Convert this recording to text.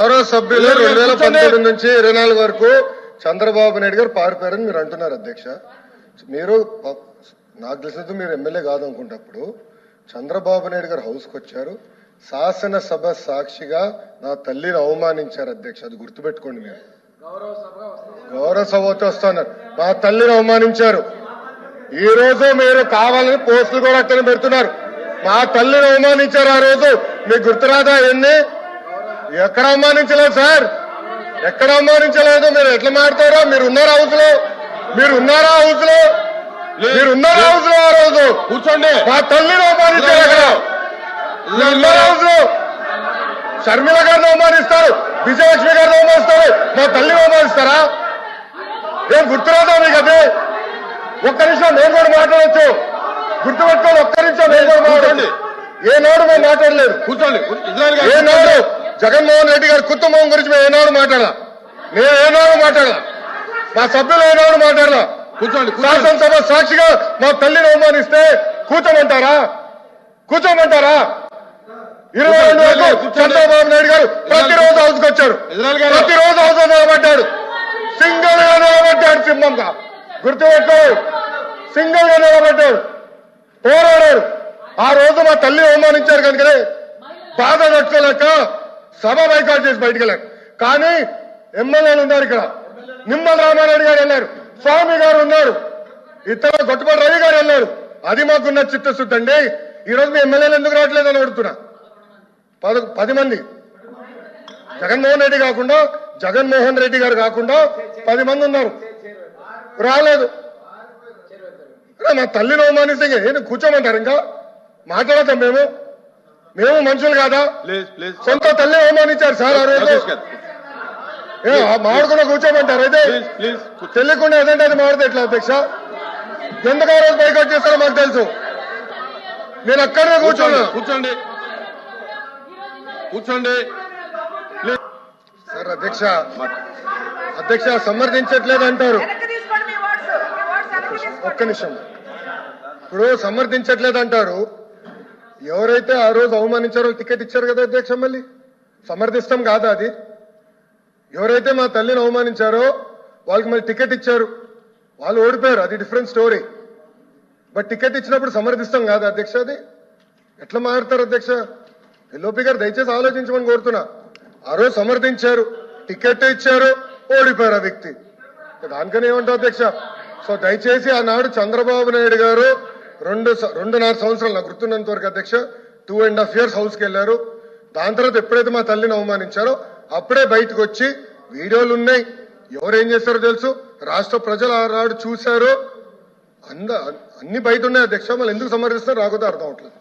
గౌరవ సభ్యులు 2019 నుంచి 24 వరకు చంద్రబాబు నాయుడు గారు పారిపోయారని మీరు అంటున్నారు అధ్యక్ష. మీరు నాకు తెలిసినందుకు మీరు ఎమ్మెల్యే కాదనుకుంటప్పుడు చంద్రబాబు నాయుడు గారు హౌస్కి వచ్చారు, శాసనసభ సాక్షిగా నా తల్లిని అవమానించారు అధ్యక్ష. అది గుర్తుపెట్టుకోండి. మీరు గౌరవ సభతో వస్తున్నారు, మా తల్లిని అవమానించారు. ఈ రోజు మీరు కావాలని పోస్టులు కూడా అట్టని పెడుతున్నారు. మా తల్లిని అవమానించారు. ఆ రోజు మీకు గుర్తురాదా? ఎన్ని ఎక్కడ అవమానించలేదు సార్, ఎక్కడ అవమానించలేదు. మీరు ఎట్లా మాట్లాడారో. మీరు ఉన్నారా హౌస్ లో? మీరు ఉన్నారా హౌస్ లో? మీరు ఉన్నారా హౌస్ లో? ఆ రోజు కూర్చోండి. మా తల్లిని అవమానించారు. అక్కడ మీరు ఉన్నారా హౌస్ లో? షర్మిల గారిని అవమానిస్తారు, విజయలక్ష్మి గారిని అవమానిస్తారు, మా తల్లిని అవమానిస్తారా? ఏం గుర్తురాదా మీకు? అది ఒక్క నిమిషం నేను కూడా మాట్లాడచ్చు. గుర్తుపెట్టుకోండి. ఒక్క నిమిషం నేను కూడా మాట్లాడండి. ఏనాడు మేము మాట్లాడలేదు. కూర్చోండి. ఏనాడు జగన్మోహన్ రెడ్డి గారి కుటుంబం గురించి మేము ఏనాడు మాట్లాడాల? నేను ఏనాడు మాట్లాడాల? మా సభ్యులు ఏనాడు మాట్లాడాల? కూర్చోండి. శాసనసభ సాక్షిగా మా తల్లిని అవమానిస్తే కూర్చోమంటారా? కూర్చోమంటారా? 22 వరకు చంద్రబాబు నాయుడు గారు ప్రతిరోజు హౌస్కి వచ్చారు, ప్రతిరోజు హౌస్ నిలబడ్డాడు, సింగిల్ గా నిలబడ్డాడు. సింహంగా గుర్తుపెట్టు, సింగిల్ గా నిలబడ్డాడు, పోరాడాడు. ఆ రోజు మా తల్లిని అవమానించారు కనుకనే బాధ నచ్చలేక సభ బైకాట్ చేసి బయటకు వెళ్ళారు. కానీ ఎమ్మెల్యేలు ఉన్నారు ఇక్కడ. నిమ్మల రామారెడ్డి గారు వెళ్ళారు, స్వామి గారు ఉన్నారు, ఇతర గొట్టపాటి రవి గారు వెళ్ళారు. అది మాకున్న చిత్తశుద్ధి అండి. ఈ రోజు మీ ఎమ్మెల్యేలు ఎందుకు రావట్లేదని అడుగుతున్నా. 10 మంది జగన్మోహన్ రెడ్డి కాకుండా, జగన్మోహన్ రెడ్డి గారు కాకుండా 10 మంది ఉన్నారు, రాలేదు. మా తల్లిని అవమానిస్తే నేను కూర్చోమంటారు? ఇంకా మాట్లాడతాం మేము? మేము మనుషులు కాదా? సొంత తల్లి అవమానించారు సార్ ఆ రోజు. మాడుకున్న కూర్చోమంటారు? అయితే తెలియకుండా ఏదంటే అది మాడితే ఎట్లా అధ్యక్ష? ఎందుకు ఆ రోజు బైకాట్ చేస్తారో మాకు తెలుసు. నేను అక్కడే కూర్చోండి. కూర్చోండి కూర్చోండి సార్. అధ్యక్ష సమర్థించట్లేదు అంటారు. ఒక్క నిమిషం. ఇప్పుడు సమర్థించట్లేదు అంటారు. ఎవరైతే ఆ రోజు అవమానించారో టికెట్ ఇచ్చారు కదా అధ్యక్ష. మళ్ళీ సమర్థిస్తాం కాదా అది? ఎవరైతే మా తల్లిని అవమానించారో వాళ్ళకి మళ్ళీ టికెట్ ఇచ్చారు, వాళ్ళు ఓడిపోయారు, అది డిఫరెంట్ స్టోరీ. బట్ టికెట్ ఇచ్చినప్పుడు సమర్థిస్తాం కాదా అధ్యక్ష? అది ఎట్లా మారుతారు అధ్యక్ష? ఎల్ఓపి గారు దయచేసి ఆలోచించమని కోరుతున్నా. ఆ రోజు సమర్థించారు, టికెట్ ఇచ్చారు, ఓడిపోయారు ఆ వ్యక్తి. దానికని ఏమంటారు అధ్యక్ష? సో దయచేసి ఆనాడు చంద్రబాబు నాయుడు గారు 2.5 సంవత్సరాలు నాకు గుర్తున్నంత వరకు అధ్యక్ష 2.5 years హౌస్కి వెళ్ళారు. దాని తర్వాత ఎప్పుడైతే మా తల్లిని అవమానించారో అప్పుడే బయటకు వచ్చి వీడియోలు ఉన్నాయి. ఎవరేం చేస్తారో తెలుసు, రాష్ట్ర ప్రజలు ఆనాడు చూశారు, అన్ని బయట ఉన్నాయి అధ్యక్ష. మళ్ళీ ఎందుకు సమర్థిస్తారో రాకపోతే అర్థం అవట్లేదు.